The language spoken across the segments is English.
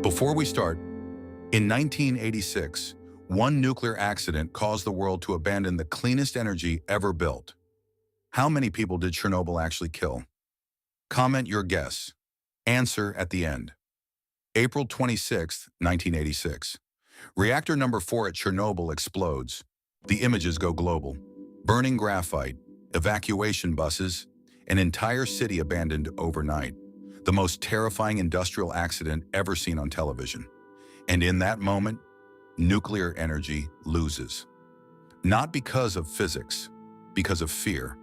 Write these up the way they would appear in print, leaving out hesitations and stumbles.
Before we start, in 1986, one nuclear accident caused the world to abandon the cleanest energy ever built. How many people did Chernobyl actually kill? Comment your guess. Answer at the end. April 26, 1986. Reactor number 4 at Chernobyl explodes. The images go global. Burning graphite, evacuation buses, an entire city abandoned overnight. The most terrifying industrial accident ever seen on television. And in that moment, nuclear energy loses. Not because of physics, because of fear.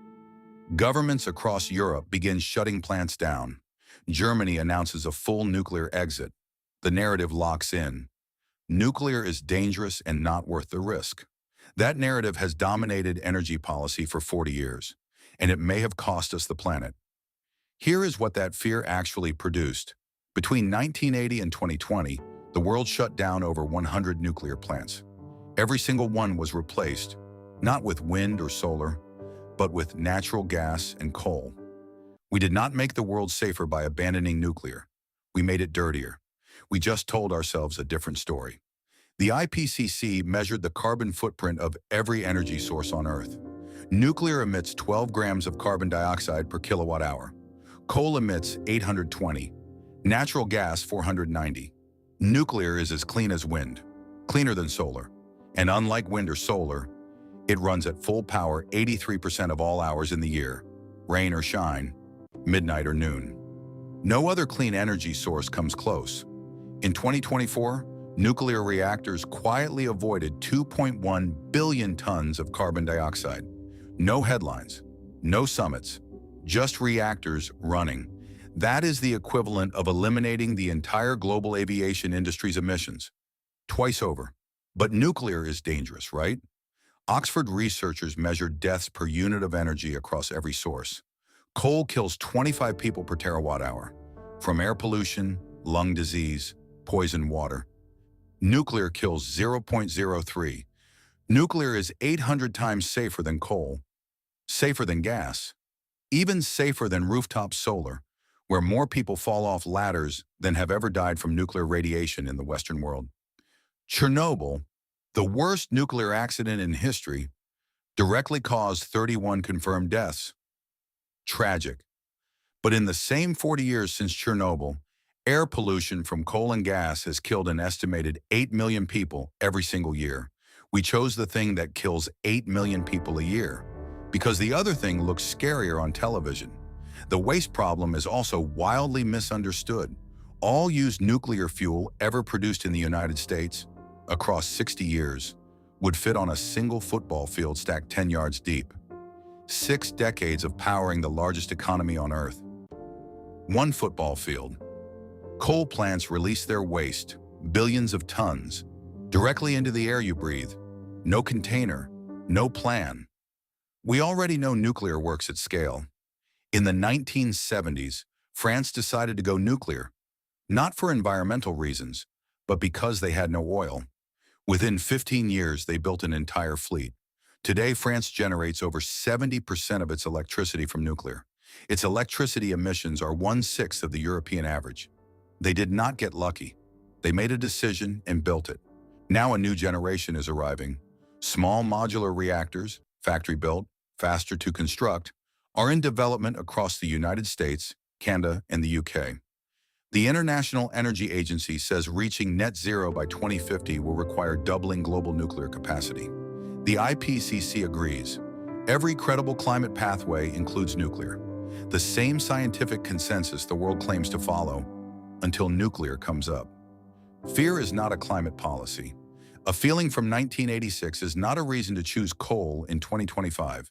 Governments across Europe begin shutting plants down. Germany announces a full nuclear exit. The narrative locks in. Nuclear is dangerous and not worth the risk. That narrative has dominated energy policy for 40 years, and it may have cost us the planet. Here is what that fear actually produced. Between 1980 and 2020, the world shut down over 100 nuclear plants. Every single one was replaced, not with wind or solar, but with natural gas and coal. We did not make the world safer by abandoning nuclear. We made it dirtier. We just told ourselves a different story. The IPCC measured the carbon footprint of every energy source on Earth. Nuclear emits 12 grams of carbon dioxide per kilowatt hour. Coal emits 820. Natural gas 490. Nuclear is as clean as wind, cleaner than solar. And unlike wind or solar, it runs at full power 83% of all hours in the year, rain or shine, midnight or noon. No other clean energy source comes close. In 2024, nuclear reactors quietly avoided 2.1 billion tons of carbon dioxide. No headlines, no summits, just reactors running. That is the equivalent of eliminating the entire global aviation industry's emissions. Twice over. But nuclear is dangerous, right? Oxford researchers measured deaths per unit of energy across every source. Coal kills 25 people per terawatt hour, from air pollution, lung disease, poisoned water. Nuclear kills 0.03. Nuclear is 800 times safer than coal, safer than gas, even safer than rooftop solar, where more people fall off ladders than have ever died from nuclear radiation in the Western world. Chernobyl, the worst nuclear accident in history, directly caused 31 confirmed deaths. Tragic. But in the same 40 years since Chernobyl, air pollution from coal and gas has killed an estimated 8 million people every single year. We chose the thing that kills 8 million people a year, because the other thing looks scarier on television. The waste problem is also wildly misunderstood. All used nuclear fuel ever produced in the United States, across 60 years, would fit on a single football field stacked 10 yards deep. 6 decades of powering the largest economy on Earth. One football field. Coal plants release their waste, billions of tons, directly into the air you breathe. No container, no plan. We already know nuclear works at scale. In the 1970s, France decided to go nuclear, not for environmental reasons, but because they had no oil. Within 15 years, they built an entire fleet. Today, France generates over 70% of its electricity from nuclear. Its electricity emissions are 1/6 of the European average. They did not get lucky. They made a decision and built it. Now a new generation is arriving. Small modular reactors, factory-built, faster to construct, are in development across the United States, Canada, and the UK. The International Energy Agency says reaching net zero by 2050 will require doubling global nuclear capacity. The IPCC agrees. Every credible climate pathway includes nuclear. The same scientific consensus the world claims to follow, until nuclear comes up. Fear is not a climate policy. A feeling from 1986 is not a reason to choose coal in 2025.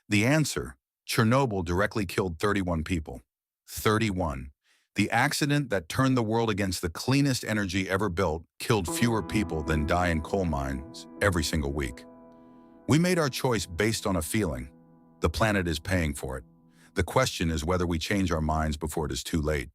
The answer: Chernobyl directly killed 31 people. 31. The accident that turned the world against the cleanest energy ever built killed fewer people than die in coal mines every single week. We made our choice based on a feeling. The planet is paying for it. The question is whether we change our minds before it is too late.